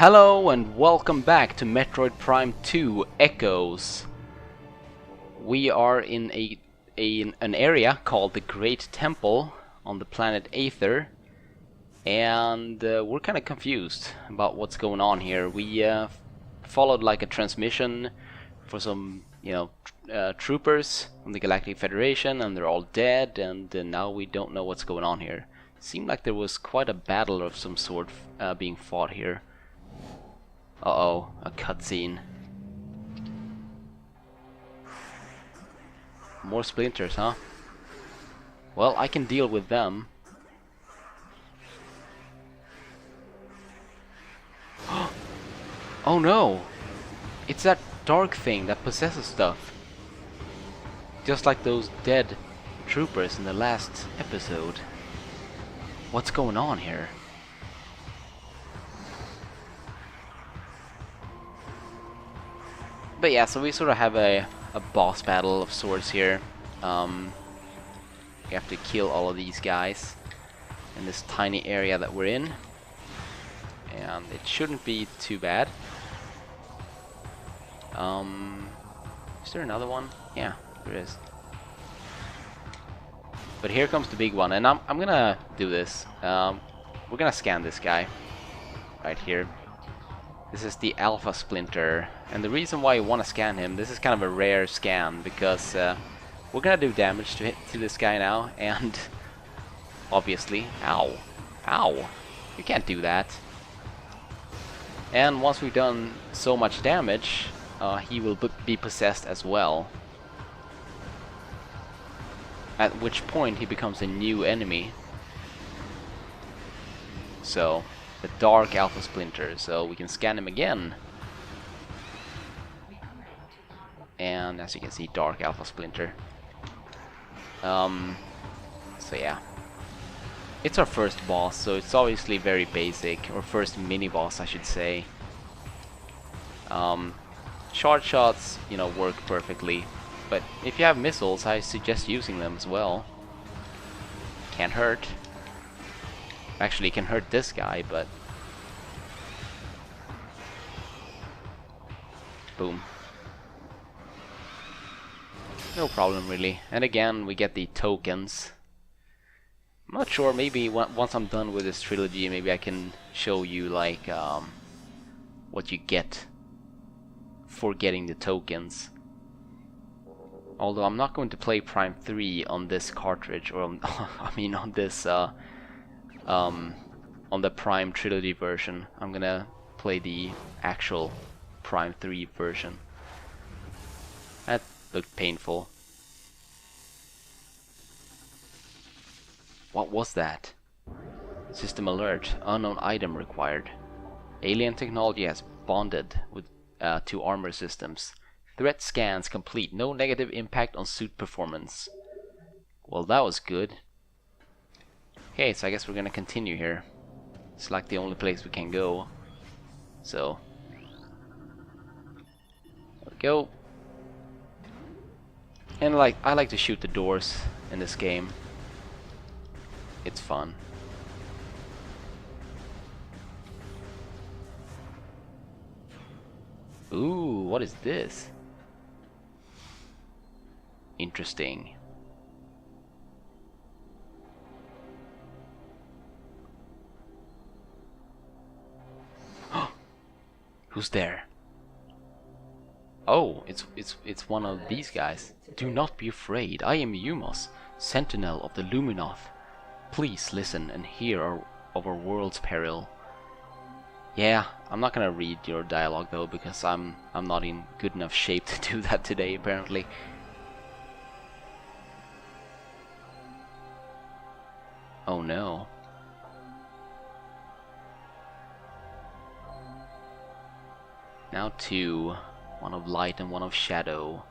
Hello and welcome back to Metroid Prime 2 Echoes. We are in an area called the Great Temple on the planet Aether, and we're kind of confused about what's going on here. We followed like a transmission for some, troopers from the Galactic Federation, and they're all dead, and now we don't know what's going on here. Seemed like there was quite a battle of some sort being fought here. Uh-oh, a cutscene. More splinters, huh? Well, I can deal with them. Oh no! It's that dark thing that possesses stuff. Just like those dead troopers in the last episode. What's going on here? But yeah, so we sort of have a boss battle of sorts here. We have to kill all of these guys in this tiny area that we're in. And it shouldn't be too bad. Is there another one? Yeah, there is. But here comes the big one, and I'm gonna do this. We're gonna scan this guy right here. This is the Alpha Splinter, and the reason why you want to scan him, this is kind of a rare scan, because we're gonna do damage to this guy now, and obviously, ow, you can't do that. And once we've done so much damage, he will be possessed as well. At which point he becomes a new enemy. So, the Dark Alpha Splinter, so we can scan him again. And as you can see, Dark Alpha Splinter. So yeah. It's our first boss, so it's obviously very basic, or first mini-boss I should say. Charge shots, work perfectly, but if you have missiles, I suggest using them as well. Can't hurt. Actually, it can hurt this guy, but... boom. No problem, really. And again, we get the tokens. I'm not sure, maybe once I'm done with this trilogy, maybe I can show you, like, what you get for getting the tokens. Although I'm not going to play Prime 3 on this cartridge, or I mean on this, on the Prime Trilogy version. I'm gonna play the actual Prime 3 version. That looked painful. What was that? System alert. Unknown item required. Alien technology has bonded with to armor systems. Threat scans complete. No negative impact on suit performance. Well, that was good. Okay, so I guess we're gonna continue here. It's like the only place we can go. So, there we go. And I like to shoot the doors in this game. It's fun. Ooh, what is this? Interesting. Who's there? Oh, it's one of these guys. Do not be afraid. I am Yumos, Sentinel of the Luminoth. Please listen and hear of our world's peril. Yeah, I'm not gonna read your dialogue though, because I'm not in good enough shape to do that today, apparently. Oh no. Now two. One of light and one of shadow.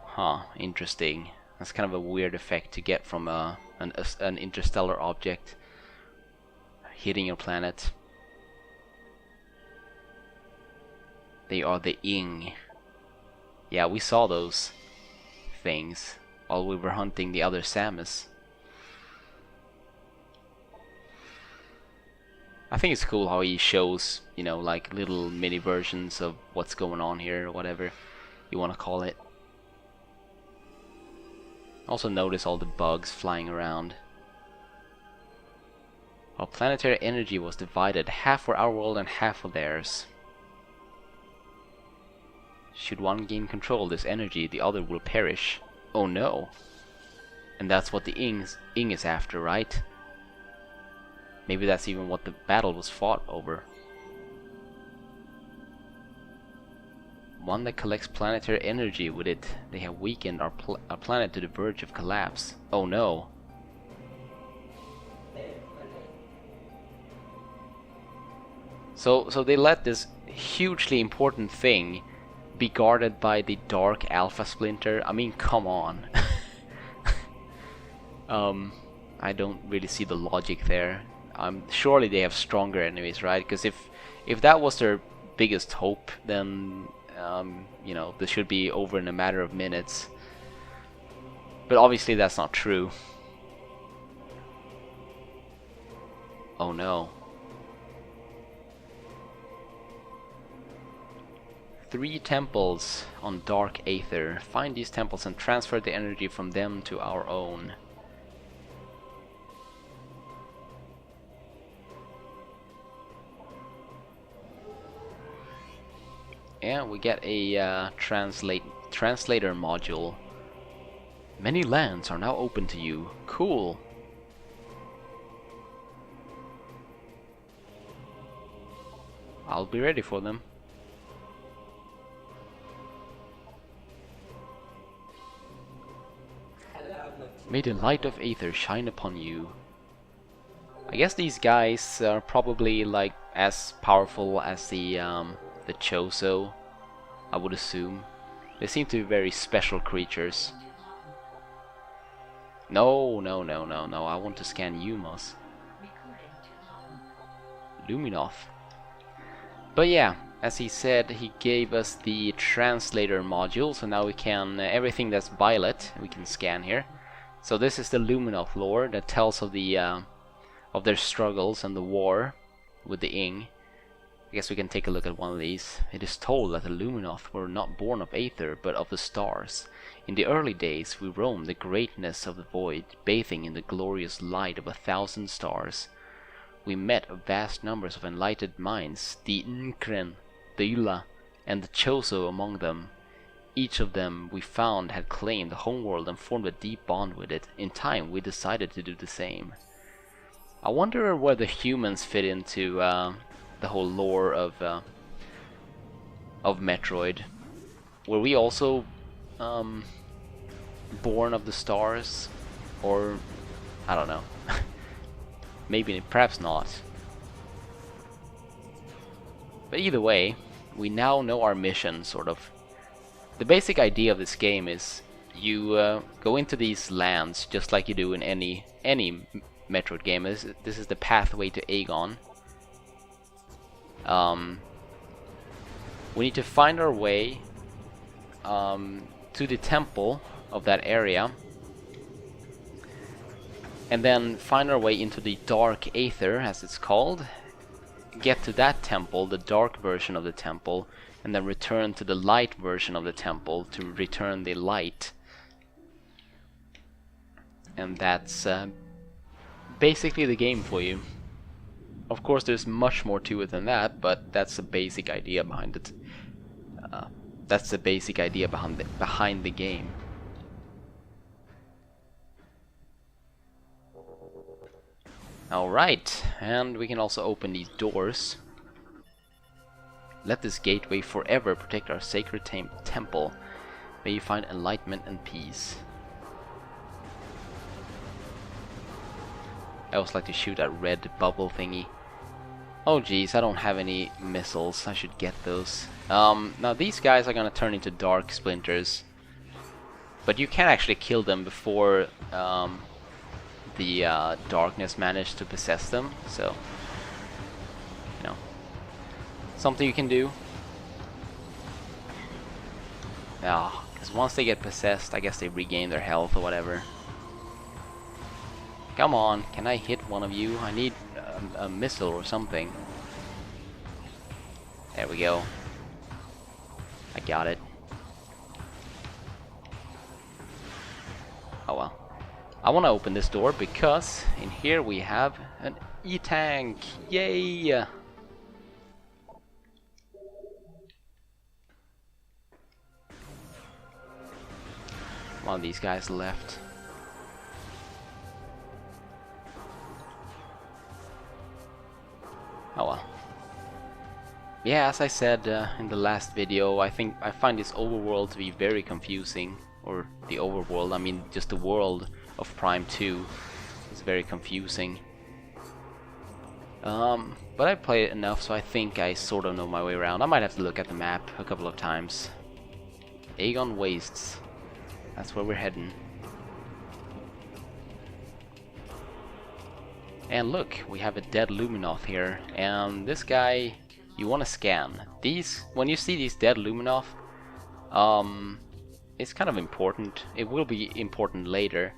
Huh, interesting. That's kind of a weird effect to get from an interstellar object hitting your planet. They are the Ing. Yeah, we saw those things while we were hunting the other Samus. I think it's cool how he shows, you know, like little mini versions of what's going on here, or whatever you want to call it. Also notice all the bugs flying around. While planetary energy was divided, half for our world and half for theirs. Should one gain control of this energy, the other will perish. Oh no. And that's what the Ing is after, right? Maybe that's even what the battle was fought over. One that collects planetary energy with it. They have weakened our planet to the verge of collapse. Oh no. So they let this hugely important thing be guarded by the Dark Alpha Splinter. I mean, come on. I don't really see the logic there. Surely they have stronger enemies, right? Because if that was their biggest hope, then you know, this should be over in a matter of minutes. But obviously that's not true. Oh no. 3 temples on Dark Aether. Find these temples and transfer the energy from them to our own. Yeah, we get a translator module. Many lands are now open to you. Cool. I'll be ready for them. May the light of Aether shine upon you. I guess these guys are probably like as powerful as the Chozo, I would assume. They seem to be very special creatures. No, I want to scan Umos. Luminoth. But yeah, as he said, he gave us the translator module, so now we can, everything that's violet, we can scan here. So this is the Luminoth lore that tells of the of their struggles and the war with the Ing. I guess we can take a look at one of these. It is told that the Luminoth were not born of Aether, but of the stars. In the early days we roamed the greatness of the void, bathing in the glorious light of 1,000 stars. We met vast numbers of enlightened minds, the Nkren, the Yula, and the Chozo among them. Each of them we found had claimed the homeworld and formed a deep bond with it. In time we decided to do the same. I wonder where the humans fit into the whole lore of Metroid. Were we also born of the stars? Or I don't know. Maybe, perhaps not. But either way, we now know our mission, sort of. The basic idea of this game is you go into these lands just like you do in any Metroid game. This is the pathway to Agon. We need to find our way to the temple of that area, and then find our way into the Dark Aether, as it's called. Get to that temple, the dark version of the temple, and then return to the light version of the temple to return the light. And that's basically the game for you. Of course there's much more to it than that, but that's the basic idea behind it. That's the basic idea behind the game. Alright, and we can also open these doors. Let this gateway forever protect our sacred temple. May you find enlightenment and peace. I always like to shoot that red bubble thingy. Oh geez, I don't have any missiles. I should get those. Now these guys are gonna turn into dark splinters, but you can actually kill them before the darkness managed to possess them. So, you know, something you can do. Yeah, because once they get possessed, I guess they regain their health or whatever. Come on, can I hit one of you? I need a missile or something. There we go. I got it. Oh well. I want to open this door because in here we have an E-tank. Yay! One of these guys left. Oh well. Yeah, as I said in the last video, I find this overworld to be very confusing. Or the overworld, I mean just the world of Prime 2 is very confusing. But I played it enough, so I think I sort of know my way around. I might have to look at the map a couple of times. Agon Wastes. That's where we're heading. And look, we have a dead Luminoth here, and this guy you want to scan. These, when you see these dead Luminoth, it's kind of important. It will be important later.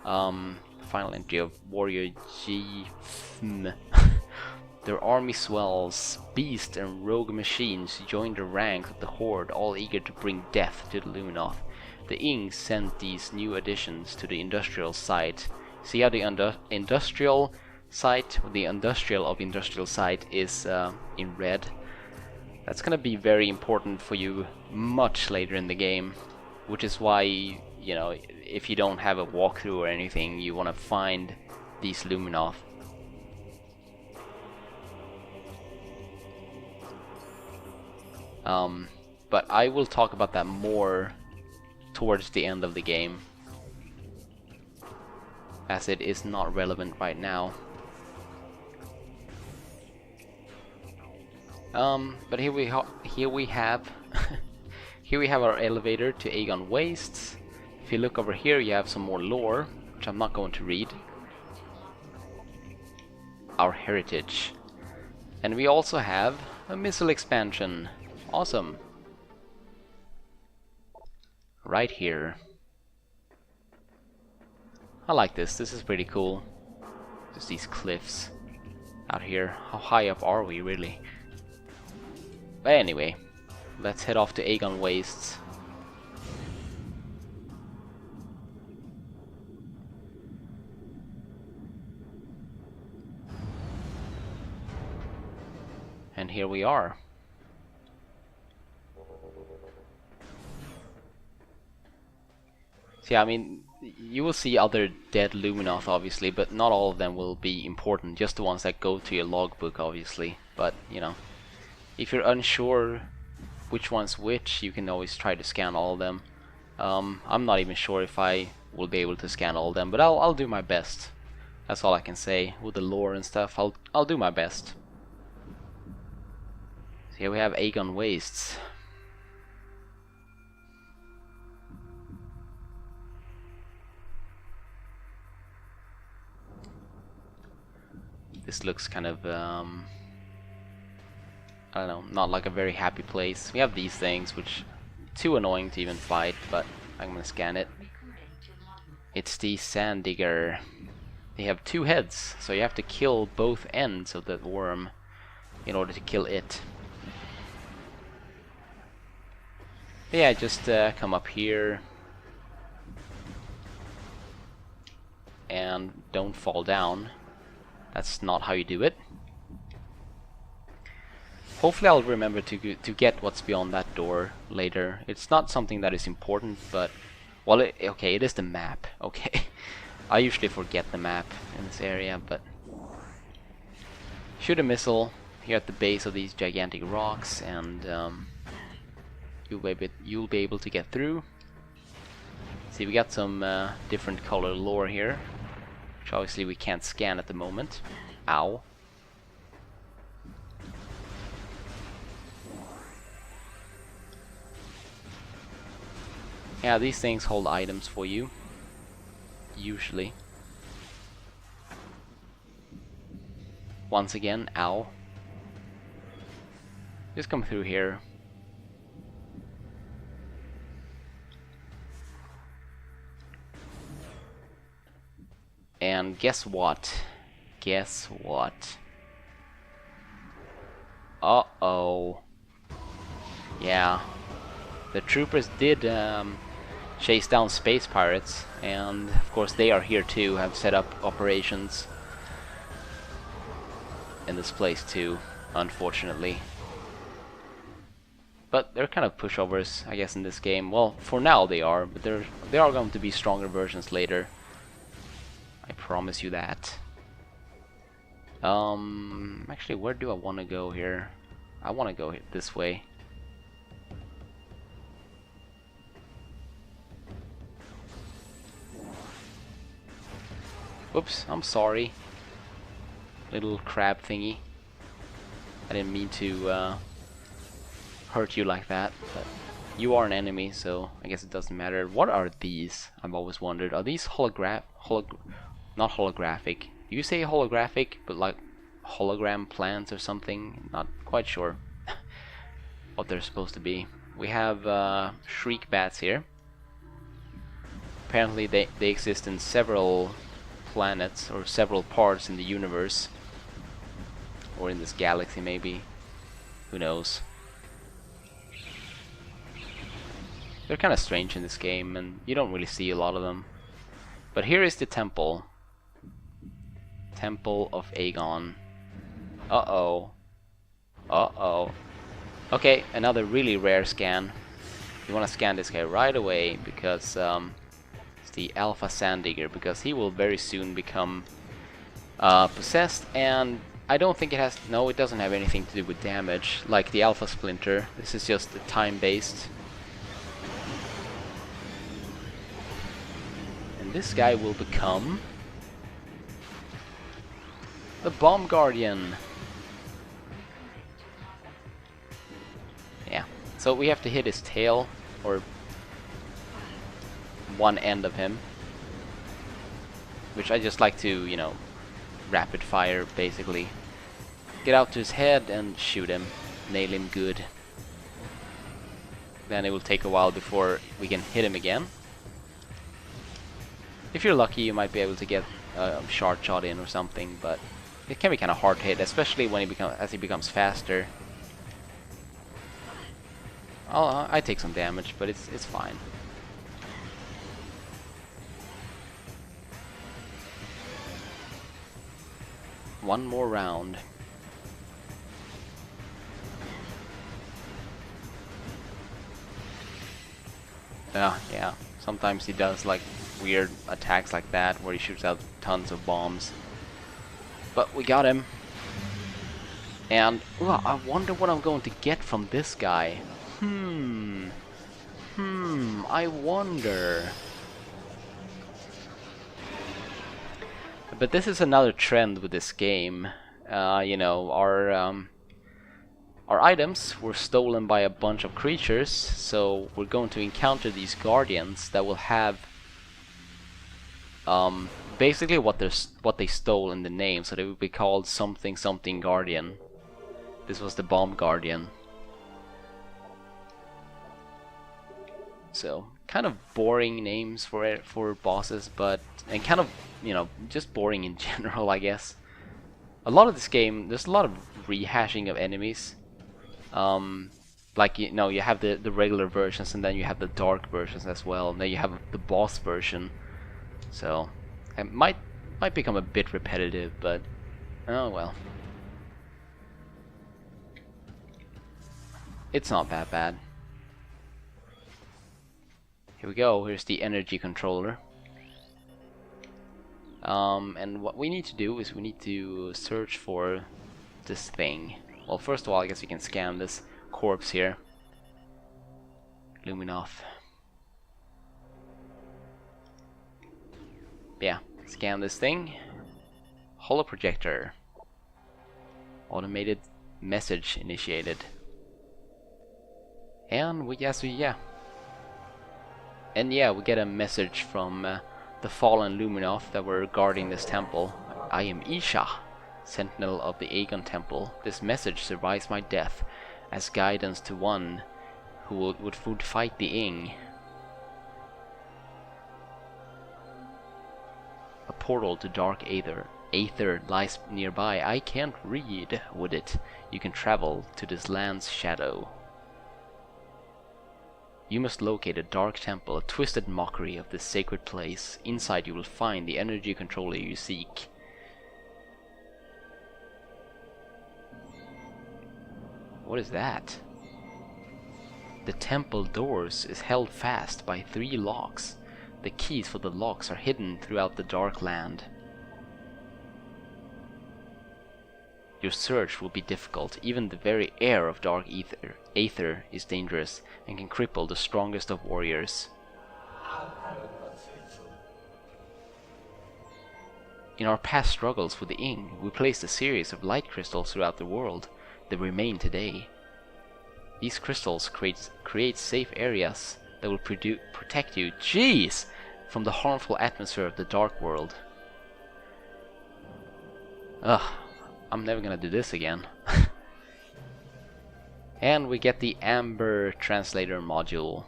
Final entry of Warrior G. Their army swells. Beast and rogue machines join the ranks of the Horde, all eager to bring death to the Luminoth. The Ing sent these new additions to the industrial site. See how the industrial site, the industrial of industrial site is in red? That's gonna be very important for you much later in the game, which is why, you know, if you don't have a walkthrough or anything, you want to find these Luminoth. But I will talk about that more towards the end of the game, as it is not relevant right now. But here we have here we have our elevator to Agon Wastes. If you look over here, you have some more lore, which I'm not going to read. Our heritage. And we also have a missile expansion. Awesome. Right here. I like this. This is pretty cool. Just these cliffs out here. How high up are we, really? But anyway, let's head off to Agon Wastes. And here we are. So yeah, I mean, you will see other dead Luminoth obviously, but not all of them will be important, just the ones that go to your logbook obviously. But, you know, if you're unsure which one's which, you can always try to scan all of them. I'm not even sure if I will be able to scan all of them, but I'll do my best. That's all I can say. With the lore and stuff, I'll do my best. So here we have Agon Wastes. This looks kind of, I don't know, not like a very happy place. We have these things, which too annoying to even fight, but I'm gonna scan it. It's the Sand Digger. They have two heads, so you have to kill both ends of the worm in order to kill it. But yeah, just come up here and don't fall down. That's not how you do it. Hopefully I'll remember to get what's beyond that door later. It's not something that is important, but... well, okay, it is the map. Okay. I usually forget the map in this area, but... shoot a missile here at the base of these gigantic rocks, and you'll be able to get through. See, we got some different color lore here, which obviously we can't scan at the moment. Ow. Yeah, these things hold items for you, usually. Once again, ow. Just come through here. And guess what? guess what? Uh-oh. Yeah. The troopers did chase down space pirates, and of course they are here too, have set up operations in this place too, unfortunately. But they're kind of pushovers, I guess, in this game. Well, for now they are, but there are going to be stronger versions later. I promise you that. Actually, where do I want to go here? I want to go this way. Whoops, I'm sorry. Little crab thingy. I didn't mean to hurt you like that, but you are an enemy, so I guess it doesn't matter. What are these? I've always wondered. Are these not holographic? You say holographic, but like hologram plants or something? Not quite sure what they're supposed to be. We have shriek bats here. Apparently they exist in several planets or several parts in the universe, or in this galaxy maybe. Who knows? They're kind of strange in this game, and you don't really see a lot of them. But here is the temple. Temple of Agon. Uh-oh. Uh-oh. Okay, another really rare scan. You want to scan this guy right away, because it's the Alpha Sandigger, because he will very soon become possessed, and I don't think it has... No, it doesn't have anything to do with damage, like the Alpha Splinter. This is just time-based. And this guy will become the Bomb Guardian. Yeah, so we have to hit his tail, or one end of him, which I just like to, you know, rapid fire basically. Get out to his head and shoot him, nail him good. Then it will take a while before we can hit him again. If you're lucky, you might be able to get a shard shot in or something, but it can be kind of hard to hit, especially when he becomes faster. I take some damage, but it's fine. One more round. Yeah. Sometimes he does like weird attacks like that, where he shoots out tons of bombs. But we got him. And well, I wonder what I'm going to get from this guy. I wonder. But this is another trend with this game. You know, our items were stolen by a bunch of creatures, so we're going to encounter these guardians that will have basically what they stole in the name, so they would be called something something guardian. This was the Bomb Guardian. So kind of boring names for bosses, but and kind of, you know, just boring in general, I guess. A lot of this game, there's a lot of rehashing of enemies. Like, you know, you have the regular versions, and then you have the dark versions as well. And then you have the boss version. So it might become a bit repetitive, but oh well. It's not that bad. Here we go. Here's the energy controller. And what we need to do is we need to search for this thing. Well, first of all, I guess we can scan this corpse here. Luminoth. Yeah, scan this thing. Holoprojector. Automated message initiated. And we And yeah, we get a message from the fallen Luminoth that were guarding this temple. I am Isha, sentinel of the Agon temple. This message survives my death as guidance to one who would fight the Ing. A portal to dark Aether lies nearby. I can't read. Would it? You can travel to this land's shadow. You must locate a dark temple, a twisted mockery of this sacred place. Inside you will find the energy controller you seek. What is that? The temple doors is held fast by 3 locks. The keys for the locks are hidden throughout the dark land. Your search will be difficult. Even the very air of dark aether is dangerous and can cripple the strongest of warriors. In our past struggles with the Ing, we placed a series of light crystals throughout the world. They remain today. These crystals create safe areas that will protect you, jeez, from the harmful atmosphere of the dark world. Ugh, I'm never gonna do this again. And we get the Amber Translator module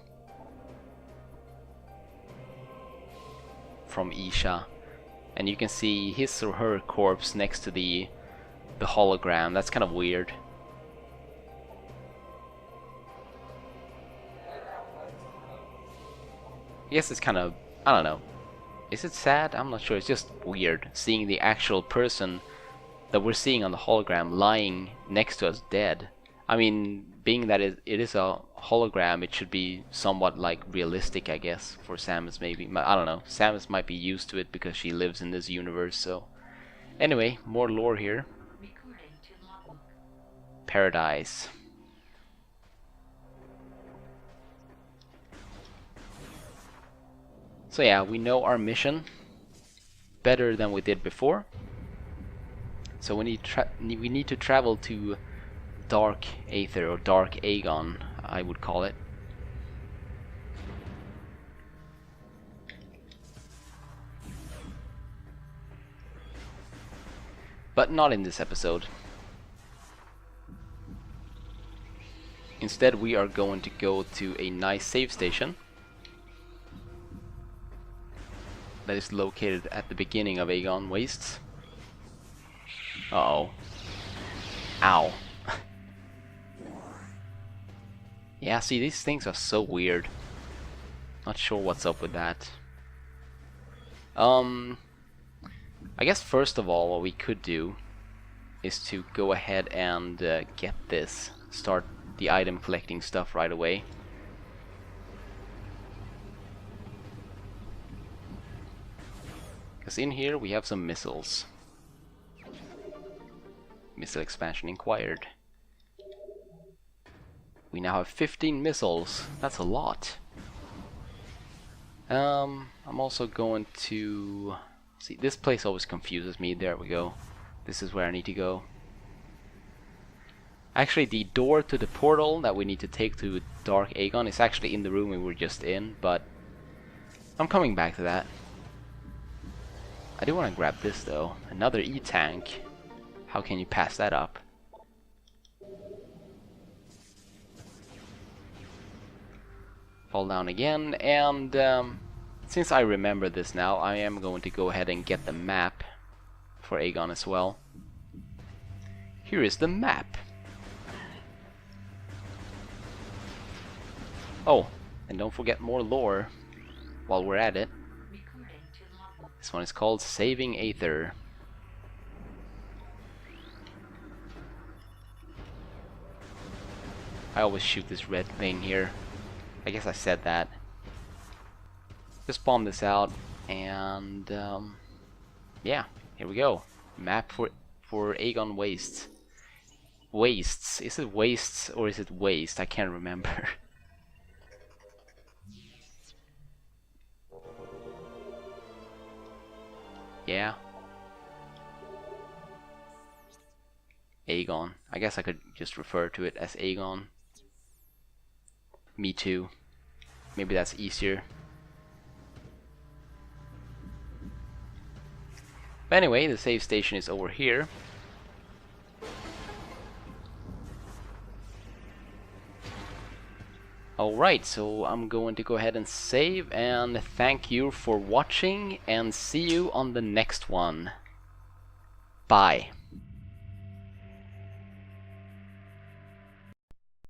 from Isha. And you can see his or her corpse next to the hologram. That's kind of weird. I guess it's kind of, I don't know. Is it sad? I'm not sure. It's just weird seeing the actual person that we're seeing on the hologram lying next to us dead. I mean, being that it is a hologram, it should be somewhat like realistic, I guess, for Samus maybe. I don't know. Samus might be used to it because she lives in this universe, so. Anyway, more lore here. Paradise. So yeah, we know our mission better than we did before. So we need to travel to Dark Aether, or Dark Agon, I would call it. But not in this episode. Instead, we are going to go to a nice save station that is located at the beginning of Agon Wastes. Uh-oh. Ow. Yeah, see, these things are so weird. Not sure what's up with that. I guess first of all, what we could do is to go ahead and get this. Start the item collecting stuff right away. Because in here we have some missiles. Missile expansion inquired. We now have 15 missiles. That's a lot. I'm also going to... See, this place always confuses me. There we go. This is where I need to go. Actually, the door to the portal that we need to take to Dark Agon is actually in the room we were just in, but I'm coming back to that. I do want to grab this though. Another E-tank. How can you pass that up? Fall down again, and since I remember this now, I am going to go ahead and get the map for Agon as well. Here is the map. Oh, and don't forget more lore while we're at it. This one is called Saving Aether. I always shoot this red thing here. I guess I said that. Just bomb this out, and yeah, here we go. Map for Agon Wastes. Wastes. Is it wastes or is it waste? I can't remember. Yeah. Agon. I guess I could just refer to it as Agon. Me too. Maybe that's easier. But anyway, the save station is over here. Alright, so I'm going to go ahead and save, and thank you for watching, and see you on the next one. Bye.